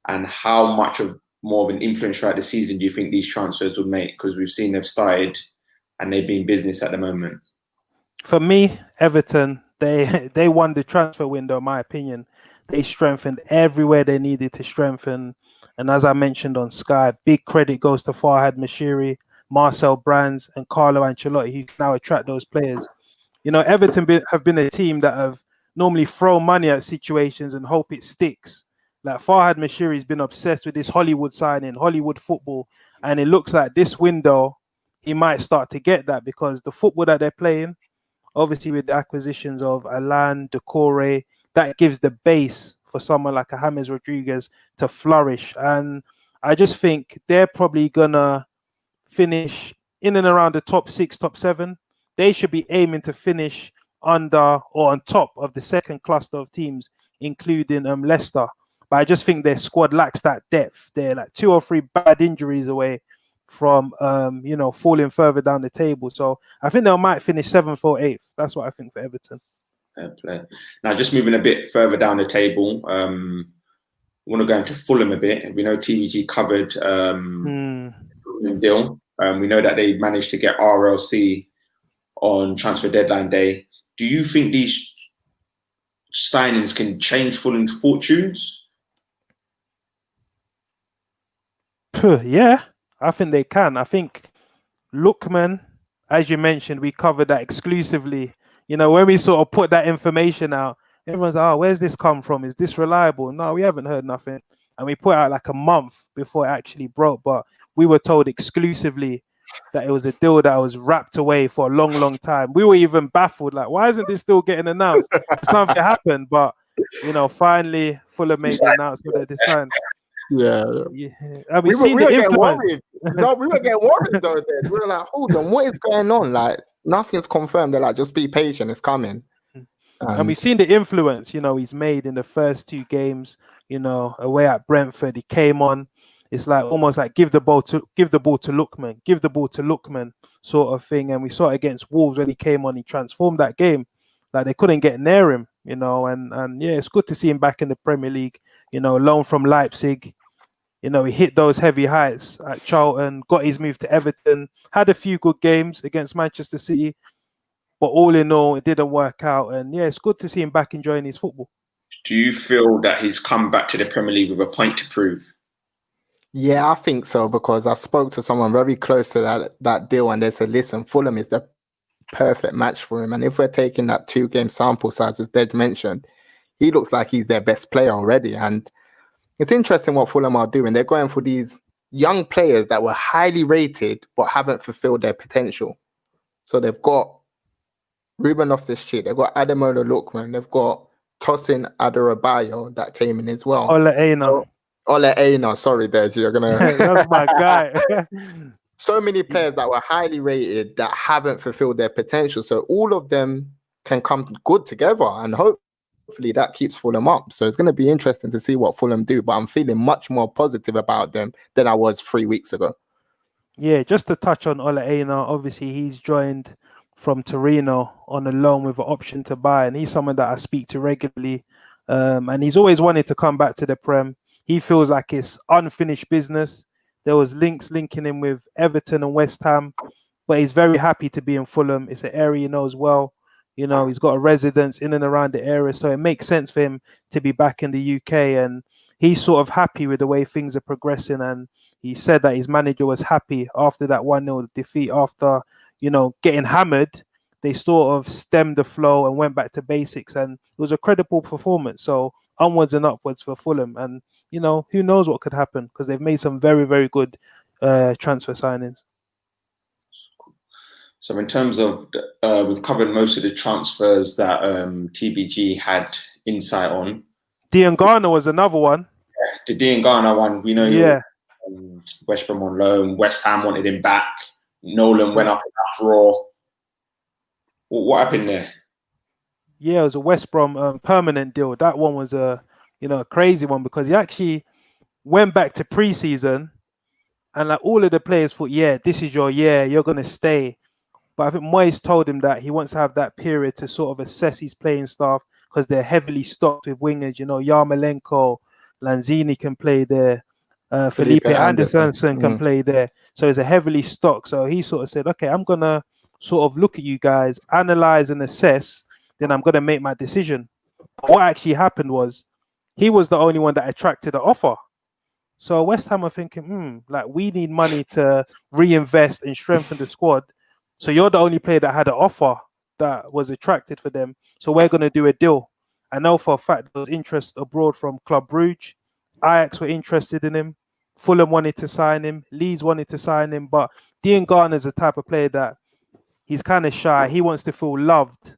and how much of more of an influence throughout the season do you think these transfers will make? Because we've seen they've started and they've been business at the moment. For me, Everton, they won the transfer window, in my opinion. They strengthened everywhere they needed to strengthen. And as I mentioned on Sky, big credit goes to Farhad Moshiri, Marcel Brands, and Carlo Ancelotti, who can now attract those players. Everton have been a team that have normally thrown money at situations and hope it sticks. Like Farhad Moshiri's been obsessed with this Hollywood signing, Hollywood football. And it looks like this window, he might start to get that, because the football that they're playing, obviously with the acquisitions of Alan, Decore, that gives the base for someone like a James Rodriguez to flourish. And I just think they're probably going to finish in and around the top 6, top 7. They should be aiming to finish under or on top of the second cluster of teams, including Leicester. But I just think their squad lacks that depth. They're like 2 or 3 bad injuries away from, falling further down the table. So I think they might finish 7th or 8th. That's what I think for Everton. Fair play. Now, just moving a bit further down the table, I want to go into Fulham a bit. We know TVG covered deal. We know that they managed to get RLC on transfer deadline day. Do you think these signings can change Fulham's fortunes? Yeah, I think they can. I think Lookman, as you mentioned, we covered that exclusively. When we sort of put that information out, everyone's like, where's this come from? Is this reliable? No, we haven't heard nothing. And we put out like a month before it actually broke. But we were told exclusively that it was a deal that was wrapped away for a long, long time. We were even baffled. Like, why isn't this still getting announced? It's nothing happened. But, finally, Fulham made the announcement that they signed. Yeah. And we were getting worried. No, we were getting worried though. Then. We were like, hold on, what is going on? Like, nothing's confirmed. They're like, just be patient, it's coming. And we've seen the influence, he's made in the first 2 games, away at Brentford. He came on. It's like almost like give the ball to Lookman, sort of thing. And we saw it against Wolves when he came on. He transformed that game. Like they couldn't get near him, and yeah, it's good to see him back in the Premier League. Loan from Leipzig. He hit those heavy heights at Charlton, got his move to Everton, had a few good games against Manchester City, but all in all, it didn't work out. And yeah, it's good to see him back enjoying his football. Do you feel that he's come back to the Premier League with a point to prove? Yeah, I think so, because I spoke to someone very close to that deal, and they said, listen, Fulham is the perfect match for him. And if we're taking that 2-game sample size, as Dej mentioned, he looks like he's their best player already. And it's interesting what Fulham are doing. They're going for these young players that were highly rated but haven't fulfilled their potential. So they've got Ruben Loftus-Cheek, they've got Ademola Lookman, they've got Tosin Adarabioyo that came in as well. Ole Einar, sorry, Dej, you're gonna. That's my guy. So many players that were highly rated that haven't fulfilled their potential. So all of them can come good together, and hopefully that keeps Fulham up. So it's going to be interesting to see what Fulham do. But I'm feeling much more positive about them than I was 3 weeks ago. Yeah, just to touch on Ole Einar, obviously he's joined from Torino on a loan with an option to buy, and he's someone that I speak to regularly. And he's always wanted to come back to the Prem. He feels like it's unfinished business. There was linking him with Everton and West Ham, but he's very happy to be in Fulham. It's an area he knows well. He's got a residence in and around the area, so it makes sense for him to be back in the UK. And he's sort of happy with the way things are progressing. And he said that his manager was happy after that 1-0 defeat. After, getting hammered, they sort of stemmed the flow and went back to basics. And it was a credible performance. So onwards and upwards for Fulham. And, who knows what could happen, because they've made some very, very good transfer signings. So in terms of, we've covered most of the transfers that TBG had insight on. Diangana was another one. The Diangana one, we know Yeah. West Brom on loan. West Ham wanted him back. Nolan went up in that draw. What happened there? Yeah, it was a West Brom permanent deal. That one was a crazy one because he actually went back to pre-season and like all of the players thought, yeah, this is your year, you're gonna stay. But I think Moyes told him that he wants to have that period to sort of assess his playing staff because they're heavily stocked with wingers. Yarmolenko, Lanzini can play there. Felipe Anderson can play there. So it's a heavily stocked. So he sort of said, okay, I'm going to sort of look at you guys, analyze and assess. Then I'm going to make my decision. But what actually happened was he was the only one that attracted the offer. So West Ham are thinking, like we need money to reinvest and strengthen the squad. So you're the only player that had an offer that was attracted for them. So we're going to do a deal. I know for a fact there was interest abroad from Club Brugge. Ajax were interested in him. Fulham wanted to sign him. Leeds wanted to sign him. But Dean Garner's the type of player that he's kind of shy. He wants to feel loved.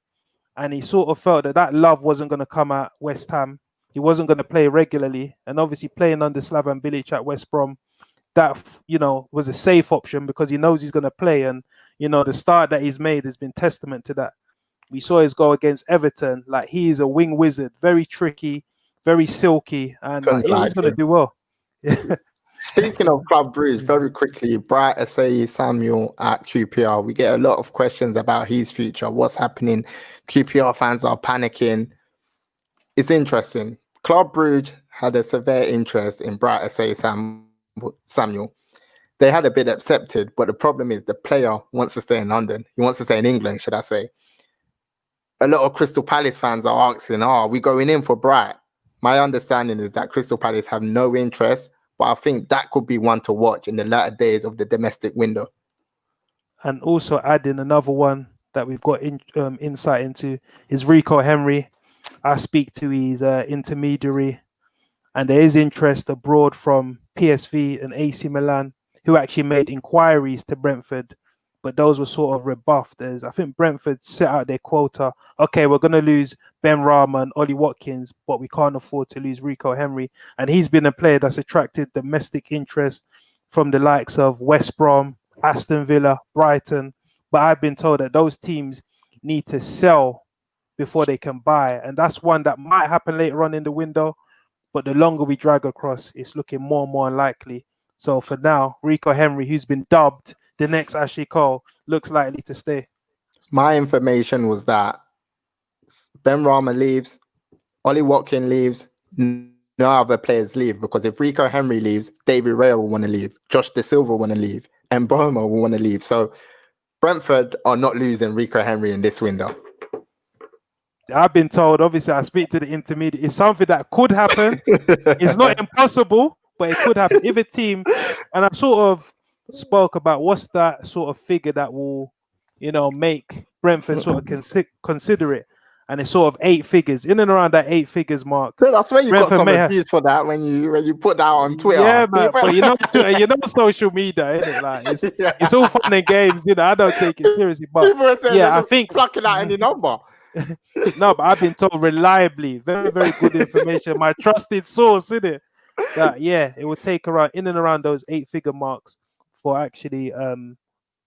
And he sort of felt that love wasn't going to come at West Ham. He wasn't going to play regularly. And obviously playing under Slaven Bilic at West Brom, that, was a safe option because he knows he's going to play. And, the start that he's made has been testament to that. We saw his goal against Everton. Like, he is a wing wizard, very tricky, very silky, and he's going to do well. Speaking of Club Brugge, very quickly, Bright Asai Samuel at QPR. We get a lot of questions about his future. What's happening? QPR fans are panicking. It's interesting. Club Brugge had a severe interest in Bright Asai Samuel. They had a bid accepted, but the problem is the player wants to stay in London. He wants to stay in England, should I say. A lot of Crystal Palace fans are asking, are we going in for Bright? My understanding is that Crystal Palace have no interest, but I think that could be one to watch in the latter days of the domestic window. And also adding another one that we've got insight into is Rico Henry. I speak to his intermediary, and there is interest abroad from PSV and AC Milan, who actually made inquiries to Brentford, but those were sort of rebuffed as I think Brentford set out their quota. Okay, we're going to lose Ben Rama and Ollie Watkins, but we can't afford to lose Rico Henry. And he's been a player that's attracted domestic interest from the likes of West Brom, Aston Villa, Brighton. But I've been told that those teams need to sell before they can buy. And that's one that might happen later on in the window. But the longer we drag across, it's looking more and more unlikely. So for now, Rico Henry, who's been dubbed the next Ashley Cole, looks likely to stay. My information was that Ben Rama leaves, Ollie Watkins leaves, no other players leave, because if Rico Henry leaves, David Raya will want to leave, Josh De Silva will want to leave, and Boma will want to leave. So Brentford are not losing Rico Henry in this window. I've been told, obviously I speak to the intermediate, it's something that could happen. It's not impossible, but it could happen. If a team, and I sort of spoke about what's that sort of figure that will, make Brentford sort of consider it. And it's sort of 8 figures, in and around that 8 figures mark. I swear you Brentford got some abuse for that when you put that on Twitter. Yeah, man. But social media, isn't it? Like it's all fun and games. I don't take it seriously. But I think plucking out any number. No, but I've been told reliably, very, very good information. My trusted source, isn't it? That it will take around in and around those 8-figure marks for actually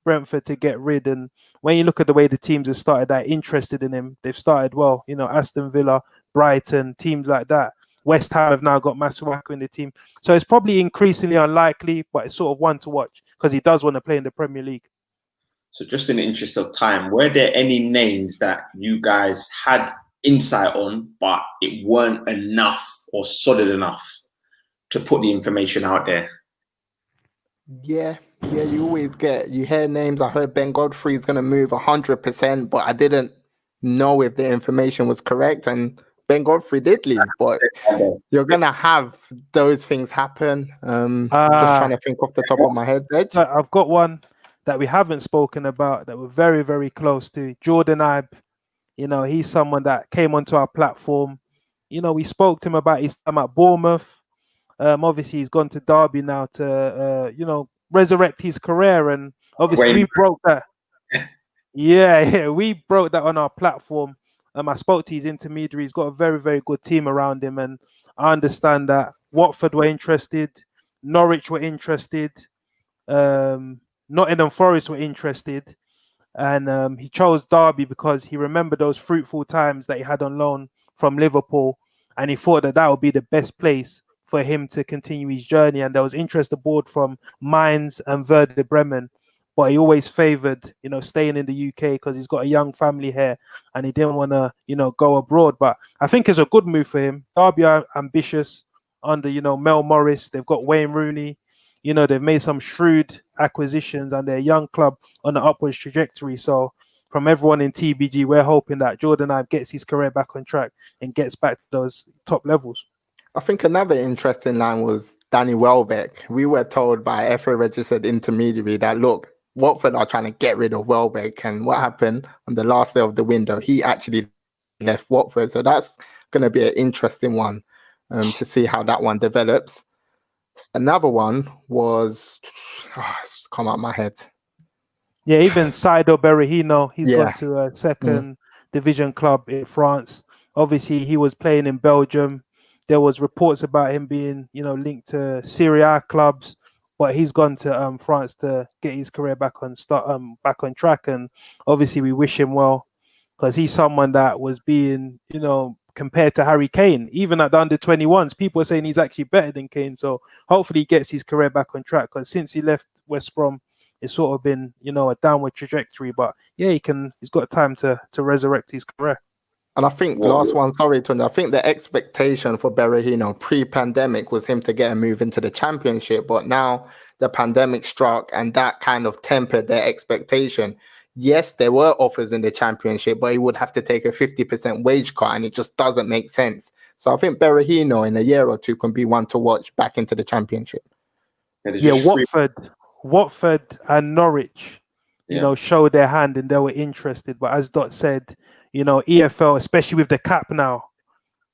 Brentford to get rid. And when you look at the way the teams have started that interested in him, they've started well. Aston Villa, Brighton, teams like that. West Ham have now got Masuaku in the team. So it's probably increasingly unlikely, but it's sort of one to watch because he does want to play in the Premier League. So just in the interest of time, were there any names that you guys had insight on, but it weren't enough or solid enough to put the information out there? Yeah, you always you hear names. I heard Ben Godfrey is going to move 100%, but I didn't know if the information was correct. And Ben Godfrey did leave, but you're going to have those things happen. Just trying to think off the top of my head. Edge. I've got one that we haven't spoken about that we're very, very close to. Jordan Ibe, he's someone that came onto our platform. We spoke to him about his time at Bournemouth. Obviously, he's gone to Derby now to, resurrect his career. And obviously, we broke that. We broke that on our platform. I spoke to his intermediary. He's got a very, very good team around him. And I understand that Watford were interested. Norwich were interested. Nottingham Forest were interested. And he chose Derby because he remembered those fruitful times that he had on loan from Liverpool, and he thought that would be the best place for him to continue his journey. And there was interest aboard from Mainz and Werder Bremen, but he always favoured, staying in the UK because he's got a young family here and he didn't want to, go abroad. But I think it's a good move for him. Derby are ambitious under, Mel Morris. They've got Wayne Rooney. They've made some shrewd acquisitions and they're a young club on an upwards trajectory. So from everyone in TBG, we're hoping that Jordan Ibe gets his career back on track and gets back to those top levels. I think another interesting line was Danny Welbeck. We were told by FA registered intermediary that, look, Watford are trying to get rid of Welbeck. And what happened on the last day of the window? He actually left Watford. So that's going to be an interesting one to see how that one develops. Another one was, it's come out of my head. Yeah, even Saido Berahino, he's gone to a second division club in France. Obviously, he was playing in Belgium. There was reports about him being, linked to Serie A clubs, but he's gone to France to get his career back on track. And obviously, we wish him well because he's someone that was being, compared to Harry Kane, even at the under-21s, people are saying he's actually better than Kane. So hopefully he gets his career back on track because since he left West Brom, it's sort of been, a downward trajectory. But yeah, he's got time to resurrect his career. And I think last one, sorry, Tony, I think the expectation for Berahino pre-pandemic was him to get a move into the Championship, but now the pandemic struck and that kind of tempered their expectation. Yes, there were offers in the Championship, but he would have to take a 50% wage cut, and it just doesn't make sense. So I think Berahino in a year or two can be one to watch back into the Championship. Yeah, Watford and Norwich, showed their hand and they were interested. But as Dot said, EFL, especially with the cap now,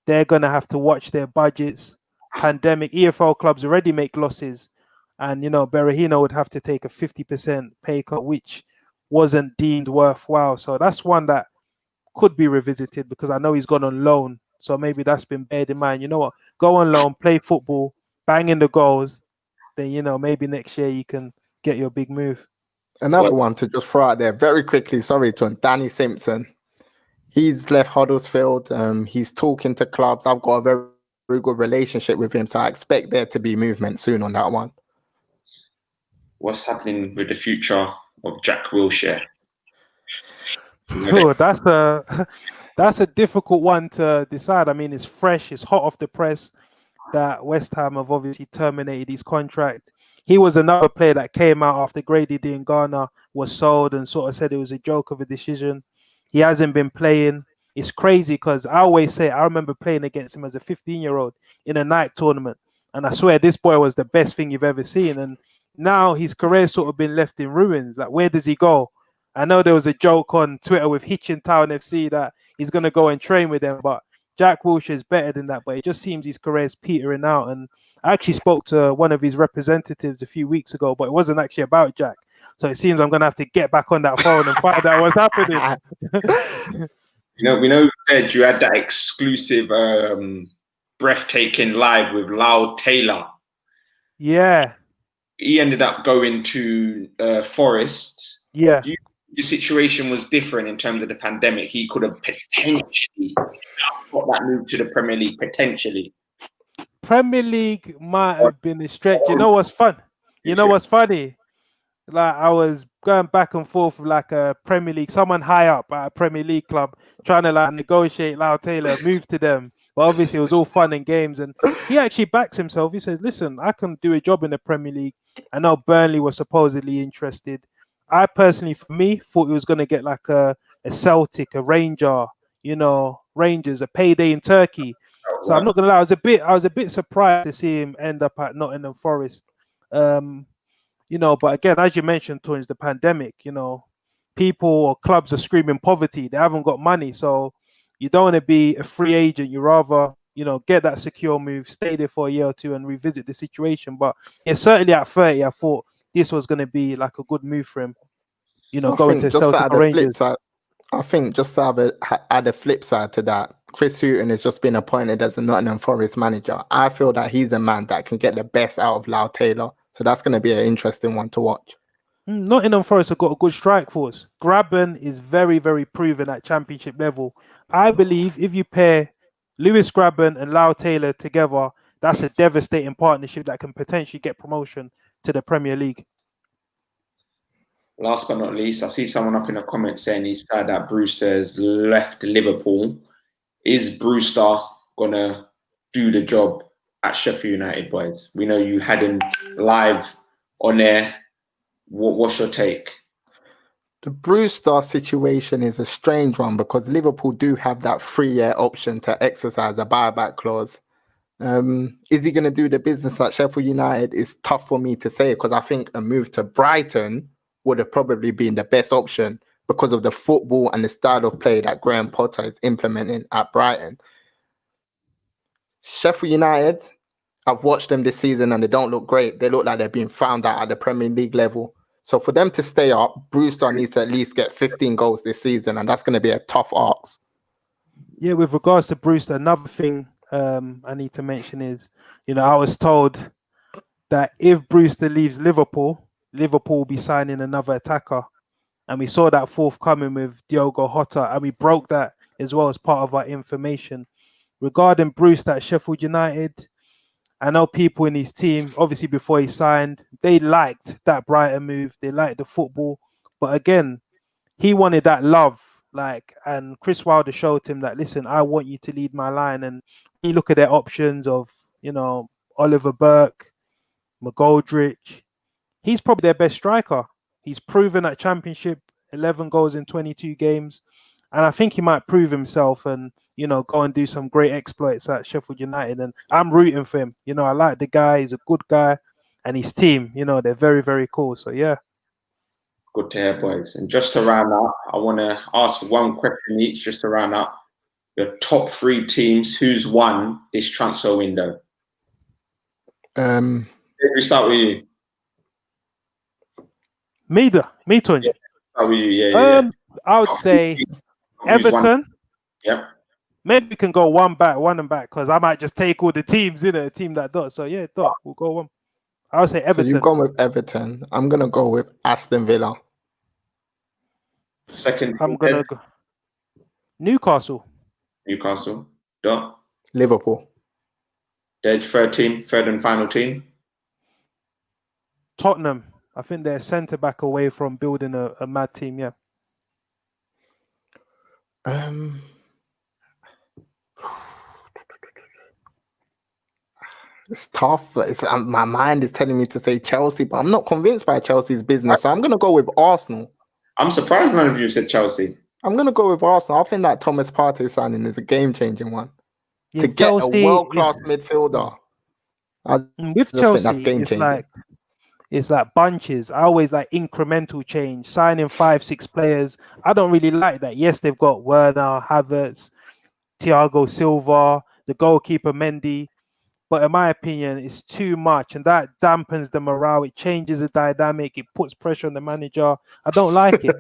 they're going to have to watch their budgets. Pandemic, EFL clubs already make losses. And, Berahino would have to take a 50% pay cut, which wasn't deemed worthwhile. So that's one that could be revisited because I know he's gone on loan. So maybe that's been bared in mind. You know what? Go on loan, play football, bang in the goals. Then, maybe next year you can get your big move. Another one to just throw out there very quickly. Sorry, Tony. Danny Simpson. He's left Huddersfield. He's talking to clubs. I've got a very, very good relationship with him. So I expect there to be movement soon on that one. What's happening with the future of Jack Wilshere? Oh, that's a difficult one to decide. I mean, it's fresh, it's hot off the press that West Ham have obviously terminated his contract. He was another player that came out after Grady Diangana was sold and sort of said it was a joke of a decision. He hasn't been playing. It's crazy because I always say I remember playing against him as a 15-year-old in a night tournament, and I swear this boy was the best thing you've ever seen. And now his career's sort of been left in ruins. Like, where does he go? I know there was a joke on Twitter with Hitchin Town FC that he's going to go and train with them, but Jack Wilshere is better than that. But it just seems his career's petering out. And I actually spoke to one of his representatives a few weeks ago, but it wasn't actually about Jack. So it seems I'm going to have to get back on that phone and find out what's happening. We know, Ed, you had that exclusive breathtaking live with Lyle Taylor. Yeah. He ended up going to Forest. Yeah. The situation was different in terms of the pandemic. He could have potentially got that move to the Premier League, potentially. Premier League might have been a stretch. You know what's fun? You know what's funny? Like, I was going back and forth with like a Premier League, someone high up at a Premier League club, trying to like negotiate Lyle Taylor, move to them. But obviously it was all fun and games. And he actually backs himself. He says, listen, I can do a job in the Premier League. I know Burnley was supposedly interested. I personally, for me, thought he was going to get like a Celtic, a Ranger, Rangers, a payday in Turkey. So I'm not going to lie, I was a bit surprised to see him end up at Nottingham Forest. But again, as you mentioned, Tony, the pandemic, people or clubs are screaming poverty. They haven't got money. So you don't want to be a free agent. You rather, get that secure move, stay there for a year or two and revisit the situation. But certainly at 30, I thought this was going to be like a good move for him, going to Celtic or Rangers. I think just to add a flip side to that, Chris Hughton has just been appointed as the Nottingham Forest manager. I feel that he's a man that can get the best out of Lau Taylor. So that's going to be an interesting one to watch. Nottingham Forest have got a good strike force. Grabban is very, very proven at championship level. I believe if you pair Lewis Grabban and Lau Taylor together, that's a devastating partnership that can potentially get promotion to the Premier League. Last but not least, I see someone up in the comments saying he's sad that Brewster's left Liverpool. Is Brewster going to do the job at Sheffield United, boys? We know you had him live on air. What's your take? The Brewster situation is a strange one because Liverpool do have that 3-year option to exercise a buyback clause. Is he going to do the business at Sheffield United? It's tough for me to say because I think a move to Brighton would have probably been the best option because of the football and the style of play that Graham Potter is implementing at Brighton. Sheffield United, I've watched them this season and they don't look great. They look like they're being found out at the Premier League level. So for them to stay up, Brewster needs to at least get 15 goals this season, and that's going to be a tough ask. Yeah, with regards to Brewster, another thing I need to mention is, I was told that if Brewster leaves Liverpool, Liverpool will be signing another attacker. And we saw that forthcoming with Diogo Jota, and we broke that as well as part of our information. Regarding Brewster at Sheffield United, I know people in his team, obviously before he signed, they liked that Brighton move. They liked the football. But again, he wanted that love. And Chris Wilder showed him that, listen, I want you to lead my line. And you look at their options of, Oliver Burke, McGoldrick. He's probably their best striker. He's proven at Championship, 11 goals in 22 games. And I think he might prove himself and, go and do some great exploits at Sheffield United. And I'm rooting for him. I like the guy. He's a good guy. And his team, they're very, very cool. So, yeah. Good to hear, boys. And just to round up, I want to ask one question each, just to round up. Your top 3 teams, who's won this transfer window? Let me start with you. Me, Tony. Yeah, start with you. Yeah. I would say Everton. Yep. Maybe we can go one and back, because I might just take all the teams in a team that does. So yeah, we'll go one. I would say Everton. So you've gone with Everton. I'm gonna go with Aston Villa. Second. I'm gonna go Newcastle. Dot. Liverpool. Their third and final team. Tottenham. I think they're centre back away from building a mad team. Yeah. It's tough. My mind is telling me to say Chelsea, but I'm not convinced by Chelsea's business. So I'm going to go with Arsenal. I'm surprised none of you said Chelsea. I'm going to go with Arsenal. I think that Thomas Partey signing is a game-changing one. Yeah, to get Chelsea a world-class midfielder. With Chelsea, it's like bunches. I always like incremental change, signing 5-6 players. I don't really like that. Yes, they've got Werner, Havertz, Thiago Silva, the goalkeeper Mendy. But in my opinion, it's too much, and that dampens the morale. It changes the dynamic. It puts pressure on the manager. I don't like it.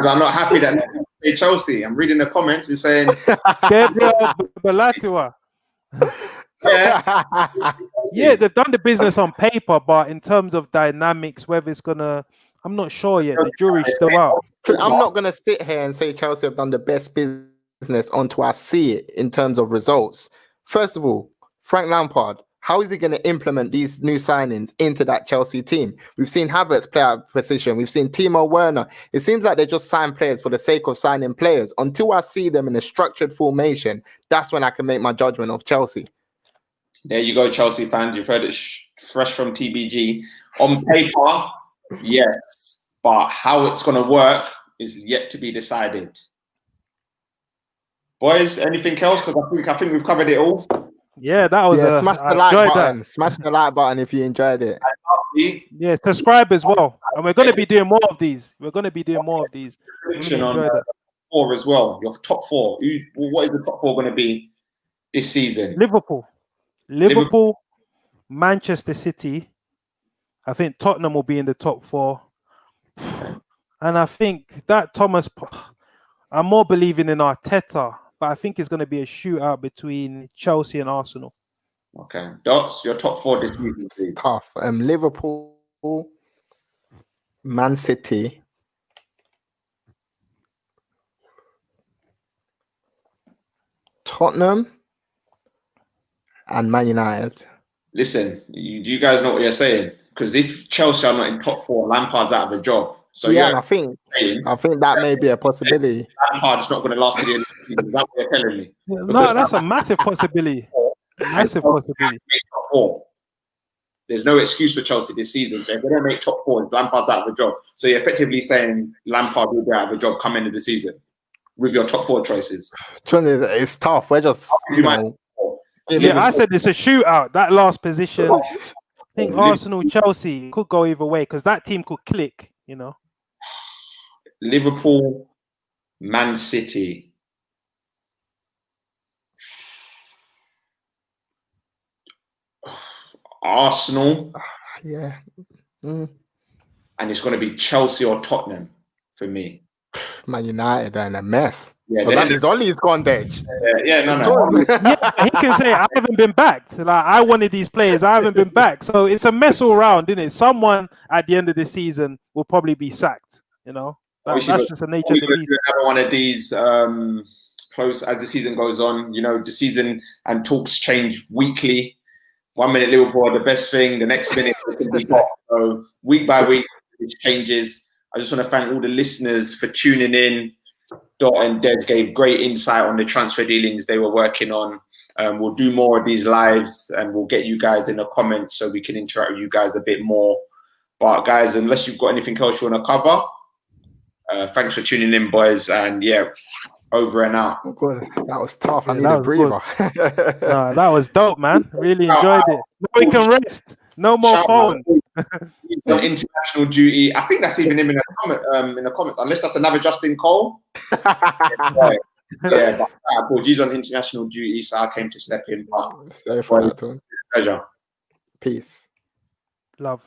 I'm not happy that they say Chelsea. I'm reading the comments and saying Gabriel Balatua. Yeah, they've done the business on paper, but in terms of dynamics, whether it's gonna, I'm not sure yet. The jury's still out. I'm not gonna sit here and say Chelsea have done the best business until I see it in terms of results. First of all, Frank Lampard, how is he going to implement these new signings into that Chelsea team? We've seen Havertz play out of position. We've seen Timo Werner. It seems like they just sign players for the sake of signing players. Until I see them in a structured formation, that's when I can make my judgment of Chelsea. There you go, Chelsea fans. You've heard it fresh from TBG. On paper, yes. But how it's going to work is yet to be decided. Boys, anything else? Because I think we've covered it all. Yeah, that was smash the like button. That. Smash the like button if you enjoyed it. Yeah, subscribe as well. And we're going to be doing more of these. What is the 4 as well? Your top 4. What is the top 4 going to be this season? Liverpool, Manchester City. I think Tottenham will be in the top 4. And I think that I'm more believing in Arteta. but I think it's going to be a shootout between Chelsea and Arsenal. Okay. Dots, your top 4 this season, please. Tough. Liverpool, Man City, Tottenham, and Man United. Listen, do you guys know what you're saying? Because if Chelsea are not in top 4, Lampard's out of a job. So Yeah, and I think that may be a possibility. Lampard's not going to last to the end of the season. Is that what you're telling me? No, that's a massive possibility. Massive possibility. Top 4. There's no excuse for Chelsea this season. So if they don't make top 4, Lampard's out of a job. So you're effectively saying Lampard will be out of a job come into the season with your top 4 choices. It's tough. We're just, I said it's a shootout. That last position. I think Arsenal, Chelsea could go either way because that team could click, Liverpool, Man City. Arsenal. Yeah. And it's going to be Chelsea or Tottenham for me. Man United are in a mess. Yeah, so that means Ollie's gone there. No. He can say, I haven't been backed. Like, I wanted these players. I haven't been backed. So it's a mess all round, isn't it? Someone at the end of the season will probably be sacked, That's just the nature of the beast. Another one of these close as the season goes on. The season and talks change weekly. 1 minute Liverpool are the best thing. The next minute it can be off. So week by week it changes. I just want to thank all the listeners for tuning in. Dot and Ded gave great insight on the transfer dealings they were working on. We'll do more of these lives and we'll get you guys in the comments so we can interact with you guys a bit more. But guys, unless you've got anything else you want to cover, thanks for tuning in, boys. And over and out. Good. That was tough. I need a breather. That was dope, man. Really enjoyed it. Now we can rest. No more phone. On international duty. I think that's even him in the comments. Unless that's another Justin Cole. But he's on international duty, so I came to step in. But Pleasure. Peace. Love.